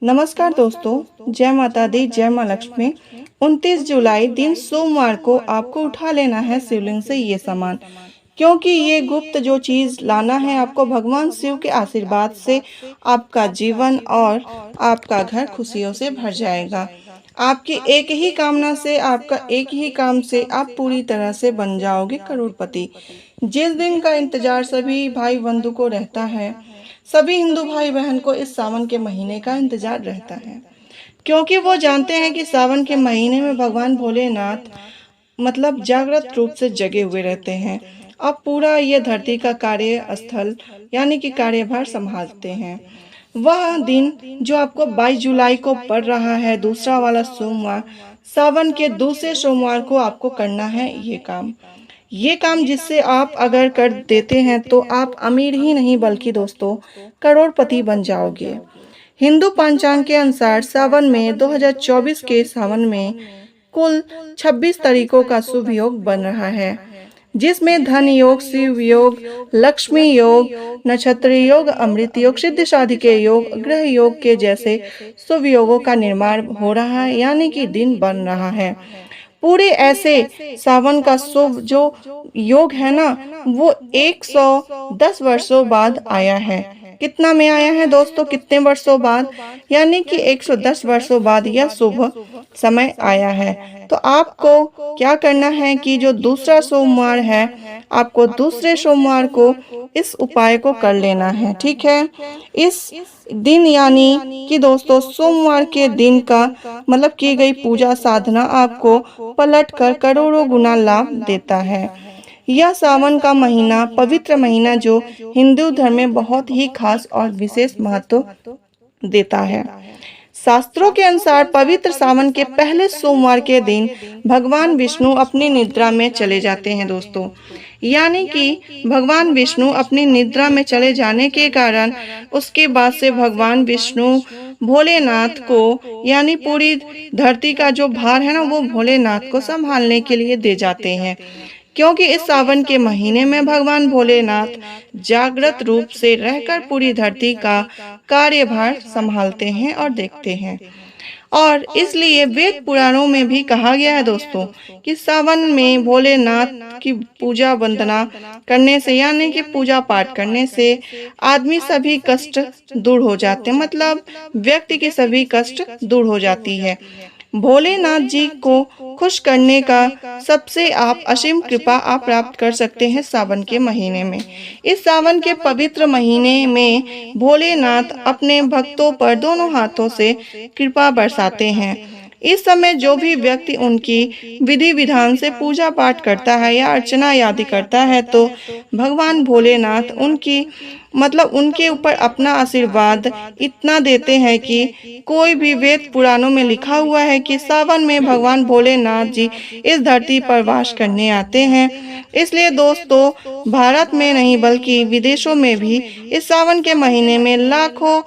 नमस्कार दोस्तों, जय माता दी, जय माँ लक्ष्मी। 29 जुलाई दिन सोमवार को आपको उठा लेना है शिवलिंग से ये सामान, क्योंकि ये गुप्त जो चीज लाना है आपको भगवान शिव के आशीर्वाद से आपका जीवन और आपका घर खुशियों से भर जाएगा। आपकी एक ही कामना से, आपका एक ही काम से आप पूरी तरह से बन जाओगे करोड़पति। जिस दिन का इंतजार सभी भाई बंधु को रहता है, सभी हिंदू भाई बहन को इस सावन के महीने का इंतजार रहता है, क्योंकि वो जानते हैं कि सावन के महीने में भगवान भोलेनाथ जागृत रूप से जगे हुए रहते हैं। अब पूरा ये धरती का कार्य स्थल यानी कि कार्यभार संभालते हैं। वह दिन जो आपको 22 जुलाई को पड़ रहा है, दूसरा वाला सोमवार, सावन के दूसरे सोमवार को आपको करना है ये काम जिससे आप अगर कर देते हैं तो आप अमीर ही नहीं बल्कि दोस्तों करोड़पति बन जाओगे। हिंदू पंचांग के अनुसार सावन में 2024 के सावन में कुल 26 तारीखों का शुभ योग बन रहा है, जिसमें धन योग, शिव योग, लक्ष्मी योग, नक्षत्र योग, अमृत योग, सिद्धि शादी के योग, ग्रह योग के जैसे शुभ योगों का निर्माण हो रहा है, यानी कि दिन बन रहा है। पूरे ऐसे सावन का शुभ जो योग है ना, वो 110 वर्षों बाद आया है। कितना में आया है दोस्तों, कितने वर्षों बाद? यानी कि 110 वर्षों बाद यह शुभ समय आया है। तो आपको क्या करना है कि जो दूसरा सोमवार है, आपको दूसरे सोमवार को इस उपाय को कर लेना है, ठीक है। इस दिन यानी कि दोस्तों सोमवार के दिन का की गई पूजा साधना आपको पलट कर करोड़ों गुना लाभ देता है। यह सावन का महीना, पवित्र महीना, जो हिंदू धर्म में बहुत ही खास और विशेष महत्व देता है। शास्त्रों के अनुसार पवित्र सावन के पहले सोमवार के दिन भगवान विष्णु अपनी निद्रा में चले जाते हैं दोस्तों। यानी कि भगवान विष्णु अपनी निद्रा में चले जाने के कारण उसके बाद से भगवान विष्णु भोलेनाथ को यानी पूरी धरती का जो भार है ना, वो भोलेनाथ को संभालने के लिए दे जाते हैं, क्योंकि इस सावन के महीने में भगवान भोलेनाथ जागृत रूप से रहकर पूरी धरती का कार्यभार संभालते हैं और देखते हैं। और इसलिए वेद पुराणों में भी कहा गया है दोस्तों कि सावन में भोलेनाथ की पूजा वंदना करने से यानी कि पूजा पाठ करने से आदमी सभी कष्ट दूर हो जाते हैं, व्यक्ति की सभी कष्ट दूर हो जाती है। भोलेनाथ जी को खुश करने का सबसे आप असीम कृपा आप प्राप्त कर सकते हैं सावन के महीने में। इस सावन के पवित्र महीने में भोलेनाथ अपने भक्तों पर दोनों हाथों से कृपा बरसाते हैं। इस समय जो भी व्यक्ति उनकी विधि विधान से पूजा पाठ करता है या अर्चना आदि करता है, तो भगवान भोलेनाथ उनके ऊपर अपना आशीर्वाद इतना देते हैं कि कोई भी वेद पुराणों में लिखा हुआ है कि सावन में भगवान भोलेनाथ जी इस धरती पर वास करने आते हैं। इसलिए दोस्तों भारत में नहीं बल्कि विदेशों में भी इस सावन के महीने में लाखों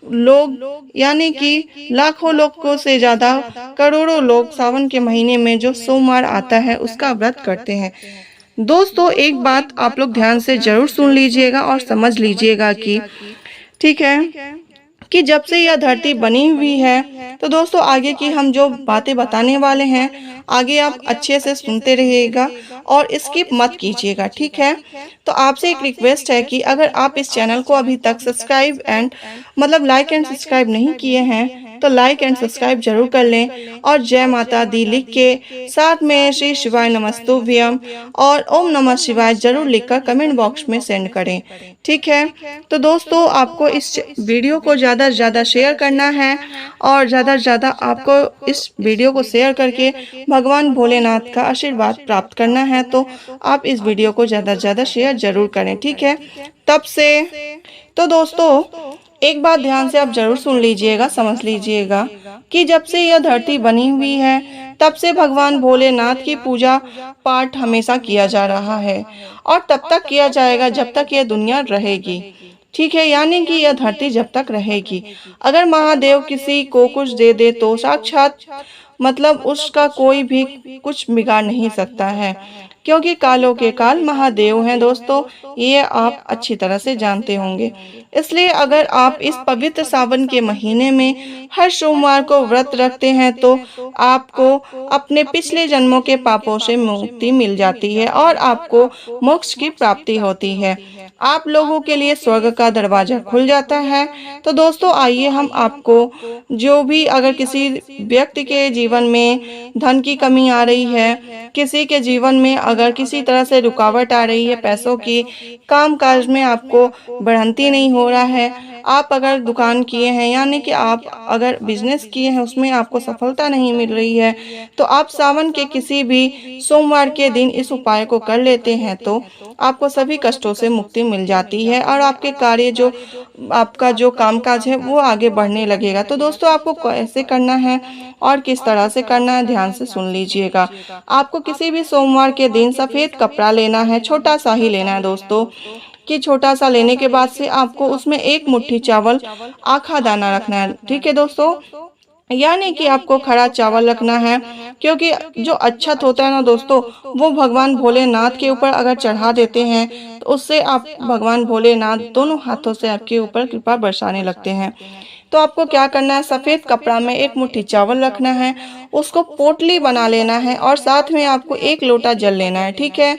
लोग यानी कि लाखों लोगों से ज्यादा करोड़ों लोग सावन के महीने में जो सोमवार आता है उसका व्रत करते हैं। दोस्तों एक बात आप लोग ध्यान से जरूर सुन लीजिएगा और समझ लीजिएगा कि ठीक है कि जब से यह धरती बनी हुई है, तो दोस्तों आगे की हम जो बातें बताने वाले हैं आगे आप अच्छे से सुनते रहिएगा और स्किप मत कीजिएगा, ठीक है। तो आपसे एक रिक्वेस्ट है कि अगर आप इस चैनल को अभी तक subscribe and like and subscribe नहीं किए हैं तो लाइक एंड सब्सक्राइब जरूर कर लें और जय माता दी लिख के साथ में श्री शिवाय नमस्तुभ्यम और ओम नमः शिवाय जरूर लिखकर कमेंट बॉक्स में सेंड करें, ठीक है। तो दोस्तों आपको इस वीडियो को ज़्यादा से ज़्यादा शेयर करना है और ज़्यादा से ज़्यादा आपको इस वीडियो को शेयर करके भगवान भोलेनाथ का आशीर्वाद प्राप्त करना है, तो आप इस वीडियो को ज़्यादा से ज़्यादा शेयर जरूर करें, ठीक है। तब से तो दोस्तों एक बात ध्यान से आप जरूर सुन लीजिएगा, समझ लीजिएगा कि जब से यह धरती बनी हुई है तब से भगवान भोलेनाथ की पूजा पाठ हमेशा किया जा रहा है और तब तक किया जाएगा जब तक यह दुनिया रहेगी, ठीक है। यानी कि यह धरती जब तक रहेगी। अगर महादेव किसी को कुछ दे दे तो साक्षात उसका कोई भी कुछ बिगाड़ नहीं सकता है, क्योंकि कालों के काल महादेव हैं दोस्तों, ये आप अच्छी तरह से जानते होंगे। इसलिए अगर आप इस पवित्र सावन के महीने में हर सोमवार को व्रत रखते हैं तो आपको अपने पिछले जन्मों के पापों से मुक्ति मिल जाती है और आपको मोक्ष की प्राप्ति होती है। आप लोगों के लिए स्वर्ग का दरवाजा खुल जाता है। तो दोस्तों आइए हम आपको जो भी अगर किसी व्यक्ति के जीवन में धन की कमी आ रही है, किसी के जीवन में अगर किसी तरह से रुकावट आ रही है पैसों की, काम काज में आपको बढ़ंती नहीं हो रहा है, आप अगर दुकान किए हैं यानी कि आप अगर बिजनेस किए हैं उसमें आपको सफलता नहीं मिल रही है, तो आप सावन के किसी भी सोमवार के दिन इस उपाय को कर लेते हैं तो आपको सभी कष्टों से मुक्ति मिल जाती है और आपके कार्य जो आपका जो कामकाज है वो आगे बढ़ने लगेगा। तो दोस्तों आपको कैसे करना है और किस तरह से करना है ध्यान से सुन लीजिएगा। आपको किसी भी सोमवार के दिन सफ़ेद कपड़ा लेना है, छोटा सा ही लेना है दोस्तों, कि छोटा सा लेने के बाद से आपको उसमें एक मुट्ठी चावल आखा दाना रखना है। ठीक है दोस्तों, यानी कि आपको खड़ा चावल रखना है, क्योंकि जो अक्षत होता है ना दोस्तों, वो भगवान भोलेनाथ के ऊपर अगर चढ़ा देते हैं तो उससे आप भगवान भोलेनाथ दोनों हाथों से आपके ऊपर कृपा बरसाने लगते हैं। तो आपको क्या करना है, सफ़ेद कपड़ा में एक मुट्ठी चावल रखना है, उसको पोटली बना लेना है और साथ में आपको एक लोटा जल लेना है। ठीक है,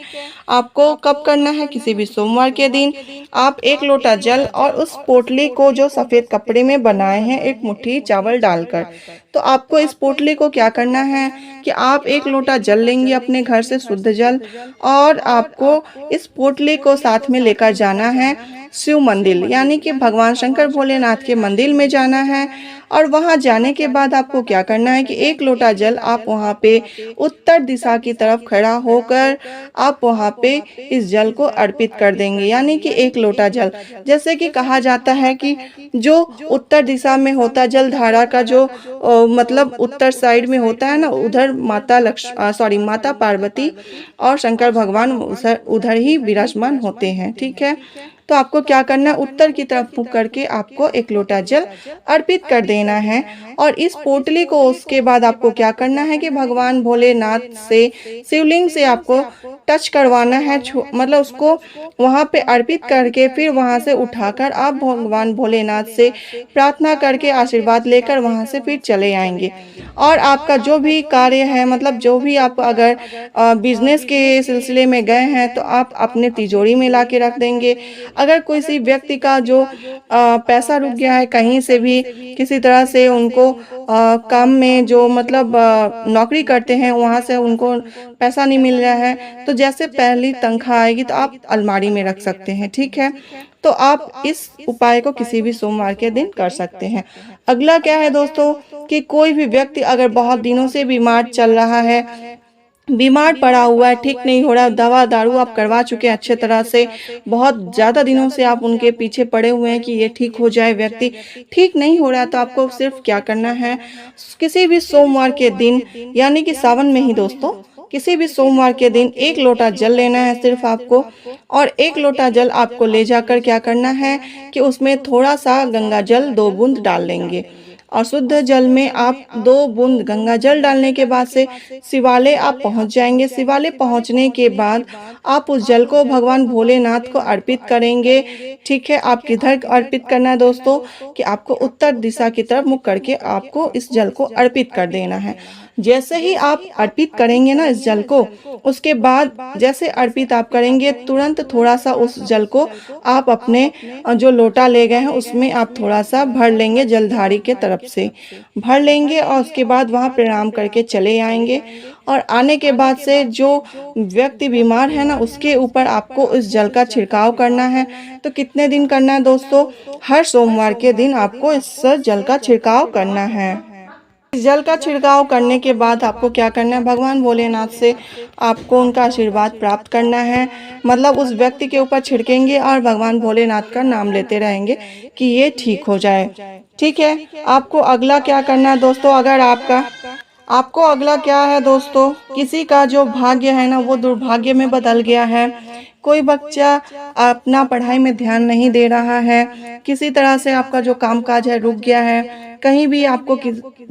आपको कब करना है, किसी भी सोमवार के दिन आप एक लोटा जल और उस पोटली को जो सफ़ेद कपड़े में बनाए हैं एक मुट्ठी चावल डालकर, तो आपको इस पोटली को क्या करना है कि आप एक लोटा जल लेंगे अपने घर से शुद्ध जल, और आपको इस पोटली को साथ में लेकर जाना है शिव मंदिर यानी कि भगवान शंकर भोलेनाथ के मंदिर में जाना है। और वहां जाने के बाद आपको क्या करना है कि एक लोटा जल आप वहां पे उत्तर दिशा की तरफ खड़ा होकर आप वहां पे इस जल को अर्पित कर देंगे, यानी कि एक लोटा जल। जैसे कि कहा जाता है कि जो उत्तर दिशा में होता जलधारा का जो मतलब उत्तर साइड में होता है ना, उधर माता पार्वती और शंकर भगवान उधर ही विराजमान होते हैं। ठीक है, तो आपको क्या करना है, उत्तर की तरफ मुख करके आपको एक लोटा जल अर्पित कर देना है। और इस पोटली को उसके बाद आपको क्या करना है कि भगवान भोलेनाथ से शिवलिंग से आपको टच करवाना है, मतलब उसको वहां पे अर्पित करके फिर वहां से उठाकर आप भगवान भोलेनाथ से प्रार्थना करके आशीर्वाद लेकर वहां से फिर चले आएंगे। और आपका जो भी कार्य है, मतलब जो भी आप अगर बिजनेस के सिलसिले में गए हैं तो आप अपने तिजोरी में ला के रख देंगे। अगर किसी व्यक्ति का जो पैसा रुक गया है कहीं से भी, किसी तरह से उनको काम में जो मतलब नौकरी करते हैं वहां से उनको पैसा नहीं मिल रहा है, तो जैसे पहली तनख्वाह आएगी तो आप अलमारी में रख सकते हैं। ठीक है, तो आप इस उपाय को किसी भी सोमवार के दिन कर सकते हैं। अगला क्या है दोस्तों कि कोई भी व्यक्ति अगर बहुत दिनों से बीमार चल रहा है, बीमार पड़ा हुआ है, ठीक नहीं हो रहा, दवा दारू आप करवा चुके हैं अच्छे तरह से, बहुत ज़्यादा दिनों से आप उनके पीछे पड़े हुए हैं कि ये ठीक हो जाए, व्यक्ति ठीक नहीं हो रहा, तो आपको सिर्फ क्या करना है, किसी भी सोमवार के दिन यानी कि सावन में ही दोस्तों, किसी भी सोमवार के दिन एक लोटा जल लेना है सिर्फ आपको, और एक लोटा जल आपको ले जाकर क्या करना है कि उसमें थोड़ा सा गंगा जल 2 बूंद डाल लेंगे, और शुद्ध जल में आप 2 बूंद गंगा जल डालने के बाद से शिवालय आप पहुंच जाएंगे। शिवालय पहुंचने के बाद आप उस जल को भगवान भोलेनाथ को अर्पित करेंगे। ठीक है, आप किधर अर्पित करना है दोस्तों कि आपको उत्तर दिशा की तरफ मुख करके आपको इस जल को अर्पित कर देना है। जैसे ही आप अर्पित करेंगे ना इस जल को, उसके बाद जैसे अर्पित आप करेंगे तुरंत थोड़ा सा उस जल को आप अपने जो लोटा ले गए हैं उसमें आप थोड़ा सा भर लेंगे, जलधारी के तरफ से भर लेंगे, और उसके बाद वहाँ प्रणाम करके चले आएंगे। और आने के बाद से जो व्यक्ति बीमार है ना उसके ऊपर आपको इस जल का छिड़काव करना है। तो कितने दिन करना है दोस्तों, हर सोमवार के दिन आपको इस जल का छिड़काव करना है। इस जल का छिड़काव करने के बाद आपको क्या करना है, भगवान भोलेनाथ से आपको उनका आशीर्वाद प्राप्त करना है, मतलब उस व्यक्ति के ऊपर छिड़केंगे और भगवान भोलेनाथ का नाम लेते रहेंगे कि ये ठीक हो जाए। ठीक है, आपको अगला क्या करना है दोस्तों, अगर आपको अगला क्या है दोस्तों, किसी का जो भाग्य है ना वो दुर्भाग्य में बदल गया है, कोई बच्चा अपना पढ़ाई में ध्यान नहीं दे रहा है, किसी तरह से आपका जो कामकाज है रुक गया है, कहीं भी आपको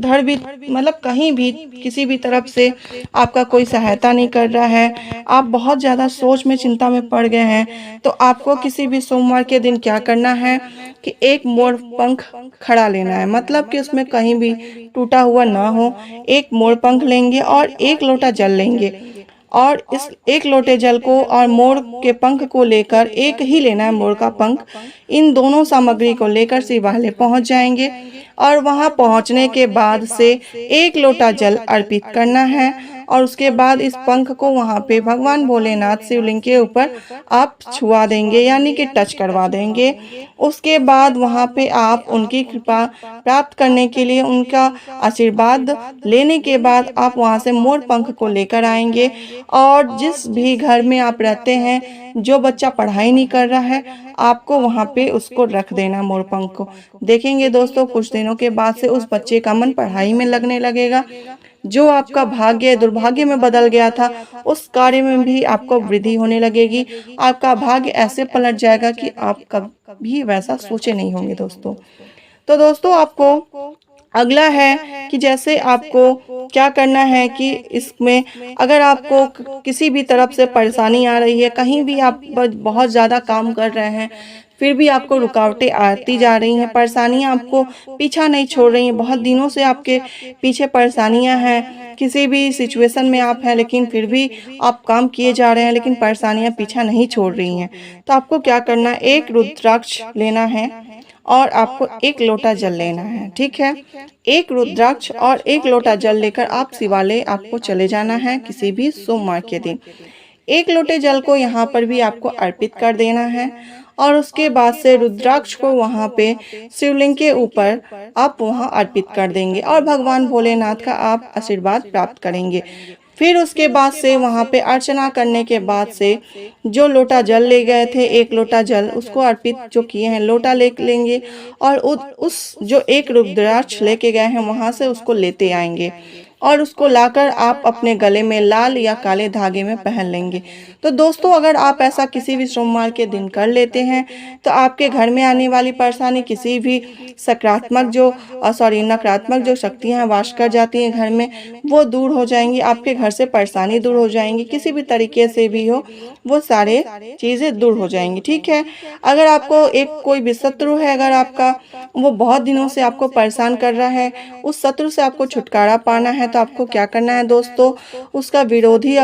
धर भी मतलब कहीं भी किसी भी तरफ से आपका कोई सहायता नहीं कर रहा है, आप बहुत ज़्यादा सोच में चिंता में पड़ गए हैं, तो आपको किसी भी सोमवार के दिन क्या करना है कि एक मोर पंख खड़ा लेना है, मतलब कि उसमें कहीं भी टूटा हुआ ना हो। एक मोर पंख लेंगे और एक लोटा जल लेंगे और इस एक लोटे जल को और मोर के पंख को लेकर, एक ही लेना है मोर का पंख, इन दोनों सामग्री को लेकर शिवालय पहुंच जाएंगे और वहां पहुंचने के बाद से एक लोटा जल अर्पित करना है और उसके बाद इस पंख को वहां पे भगवान भोलेनाथ शिवलिंग के ऊपर आप छुआ देंगे, यानी कि टच करवा देंगे। उसके बाद वहां पे आप उनकी कृपा प्राप्त करने के लिए, उनका आशीर्वाद लेने के बाद आप वहां से मोर पंख को लेकर आएंगे और जिस भी घर में आप रहते हैं, जो बच्चा पढ़ाई नहीं कर रहा है, आपको वहां पे उसको रख देना मोर पंख को। देखेंगे दोस्तों, कुछ दिनों के बाद से उस बच्चे का मन पढ़ाई में लगने लगेगा। जो आपका भाग्य दुर्भाग्य में बदल गया था, उस कार्य में भी आपको वृद्धि होने लगेगी। आपका भाग्य ऐसे पलट जाएगा कि आप कभी वैसा सोचे नहीं होंगे दोस्तों। तो दोस्तों, आपको अगला है कि जैसे आपको क्या करना है कि इसमें अगर आपको किसी भी तरफ से परेशानी आ रही है, कहीं भी आप बहुत ज़्यादा काम कर रहे हैं, फिर भी आपको रुकावटें आती जा रही हैं, परेशानियां आपको पीछा नहीं छोड़ रही हैं, बहुत दिनों से आपके पीछे परेशानियां हैं, किसी भी सिचुएशन में आप हैं लेकिन फिर भी आप काम किए जा रहे हैं, लेकिन परेशानियां पीछा नहीं छोड़ रही हैं, तो आपको क्या करना है, एक रुद्राक्ष लेना है और आपको एक लोटा जल लेना है। ठीक है, एक रुद्राक्ष और एक लोटा जल लेकर आप शिवालय आपको चले जाना है किसी भी सोमवार के दिन। एक लोटे जल को यहाँ पर भी आपको अर्पित कर देना है और उसके बाद से रुद्राक्ष को वहाँ पे शिवलिंग के ऊपर आप वहाँ अर्पित कर देंगे और भगवान भोलेनाथ का आप आशीर्वाद प्राप्त करेंगे। फिर उसके बाद से वहाँ पे अर्चना करने के बाद से जो लोटा जल ले गए थे, एक लोटा जल उसको अर्पित जो किए हैं, लोटा ले लेंगे और उस जो एक रुद्राक्ष लेके गए हैं वहाँ से उसको लेते आएंगे और उसको लाकर आप अपने गले में लाल या काले धागे में पहन लेंगे। तो दोस्तों, अगर आप ऐसा किसी भी सोमवार के दिन कर लेते हैं तो आपके घर में आने वाली परेशानी, किसी भी नकारात्मक जो शक्तियां हैं वास कर जाती हैं घर में, वो दूर हो जाएंगी। आपके घर से परेशानी दूर हो जाएंगी, किसी भी तरीके से भी हो वो सारे चीज़ें दूर हो जाएंगी। ठीक है, अगर आपको कोई भी शत्रु है, अगर आपका वो बहुत दिनों से आपको परेशान कर रहा है, उस शत्रु से आपको छुटकारा पाना है, तो आपको क्या करना है दोस्तों, उसका विरोधी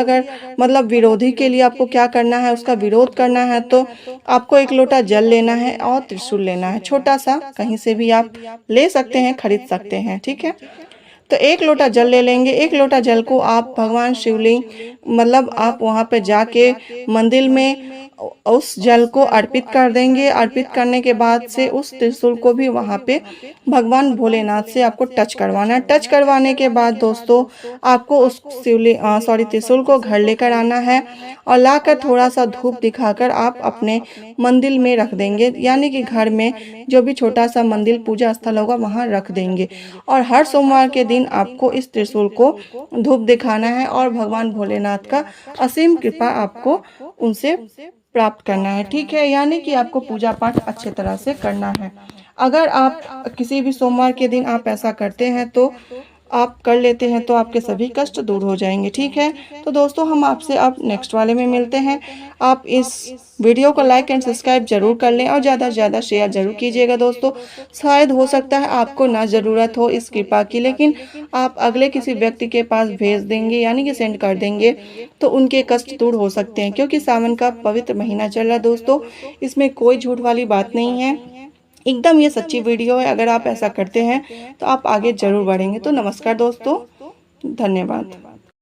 विरोधी के लिए आपको क्या करना है, उसका विरोध करना है, तो आपको एक लोटा जल लेना है और त्रिशूल लेना है। छोटा सा कहीं से भी आप ले सकते हैं, खरीद सकते हैं। ठीक है, तो एक लोटा जल ले लेंगे। एक लोटा जल को आप भगवान शिवलिंग आप वहाँ पे जाके मंदिर में उस जल को अर्पित कर देंगे। अर्पित करने के बाद से उस त्रिशूल को भी वहाँ पे भगवान भोलेनाथ से आपको टच करवाना है। टच करवाने के बाद दोस्तों, आपको उस त्रिशूल को घर लेकर आना है और लाकर थोड़ा सा धूप दिखाकर आप अपने मंदिर में रख देंगे, यानी कि घर में जो भी छोटा सा मंदिर पूजा स्थल होगा वहाँ रख देंगे। और हर सोमवार के दिन आपको इस त्रिशूल को धूप दिखाना है और भगवान भोलेनाथ का असीम कृपा आपको उनसे प्राप्त करना है। ठीक है, यानी कि आपको पूजा पाठ अच्छे तरह से करना है। अगर आप किसी भी सोमवार के दिन आप ऐसा करते हैं, तो आप कर लेते हैं, तो आपके सभी कष्ट दूर हो जाएंगे। ठीक है, तो दोस्तों, हम आपसे अब नेक्स्ट वाले में मिलते हैं। आप इस वीडियो को लाइक एंड सब्सक्राइब जरूर कर लें और ज़्यादा से ज़्यादा शेयर जरूर कीजिएगा दोस्तों। शायद हो सकता है आपको ना ज़रूरत हो इस कृपा की, लेकिन आप अगले किसी व्यक्ति के पास भेज देंगे, यानी कि सेंड कर देंगे, तो उनके कष्ट दूर हो सकते हैं, क्योंकि सावन का पवित्र महीना चल रहा है दोस्तों। इसमें कोई झूठ वाली बात नहीं है, एकदम ये सच्ची वीडियो है। अगर आप ऐसा करते हैं तो आप आगे जरूर बढ़ेंगे। तो नमस्कार दोस्तों, धन्यवाद।